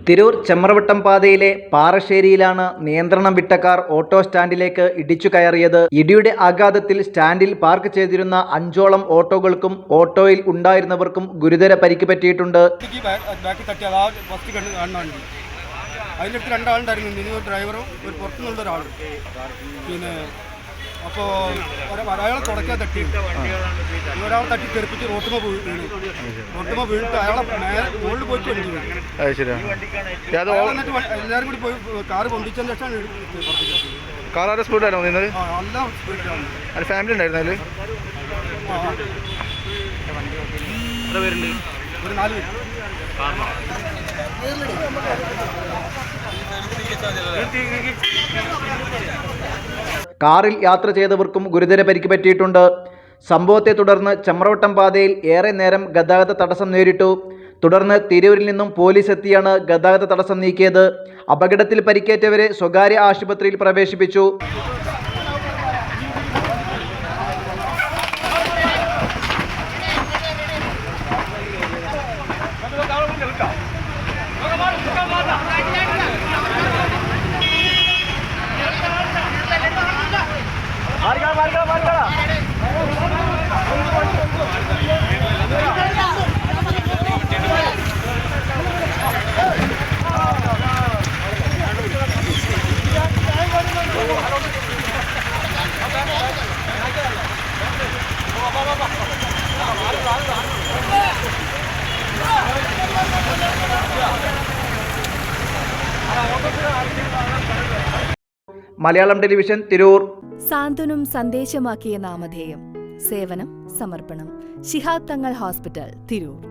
തിരൂർ ചെമ്രവട്ടം പാതയിലെ പാറശ്ശേരിയിലാണ് നിയന്ത്രണം വിട്ട കാർ ഓട്ടോ സ്റ്റാൻഡിലേക്ക് ഇടിച്ചു കയറിയത്. ഇടിയുടെ ആഘാതത്തിൽ സ്റ്റാൻഡിൽ പാർക്ക് ചെയ്തിരുന്ന 5ഓളം ഓട്ടോകൾക്കും ഓട്ടോയിൽ ഉണ്ടായിരുന്നവർക്കും ഗുരുതര പരിക്ക് പറ്റിയിട്ടുണ്ട്. അതിനടുത്ത് രണ്ടാളുണ്ടായിരുന്നു, മിനിമം ഡ്രൈവറും ഒരു പുറത്തുനിന്നുള്ള ഒരാളും. പിന്നെ അപ്പോൾ അയാളെ തുടക്കാൻ തട്ടി, ഒരാളെ തട്ടി തെറിപ്പിച്ച് റോട്ടുമ വീണിട്ട് അയാളെ മുകളിൽ പോയിട്ട് വണ്ടി വീണു. എല്ലാവരും കൂടി പോയി കാറ് പൊന്തിച്ചതിന് ശേഷമാണ് കാർ സ്പീഡായിരുന്നു നിന്നത്. എല്ലാം സ്പീഡിലാണ്. ഫാമിലി ഉണ്ടായിരുന്നു അതിൽ ഒരു 4 പേര്. കാറിൽ യാത്ര ചെയ്തവർക്കും ഗുരുതര പരിക്ക് പറ്റിയിട്ടുണ്ട്. സംഭവത്തെ തുടർന്ന് ചെമ്രവട്ടം പാതയിൽ ഏറെ നേരം ഗതാഗത തടസ്സം നേരിട്ടു. തുടർന്ന് തിരൂരിൽ നിന്നും പോലീസ് എത്തിയാണ് ഗതാഗത തടസ്സം നീക്കിയത്. അപകടത്തിൽ പരിക്കേറ്റവരെ സ്വകാര്യ ആശുപത്രിയിൽ പ്രവേശിപ്പിച്ചു. മലയാളം ടെലിവിഷൻ, തിരൂർ. സാന്ത്വനം സന്ദേശമാക്കിയ നാമധേയം. സേവനം, സമർപ്പണം. ശിഹാബ് തങ്ങൾ ഹോസ്പിറ്റൽ, തിരൂർ.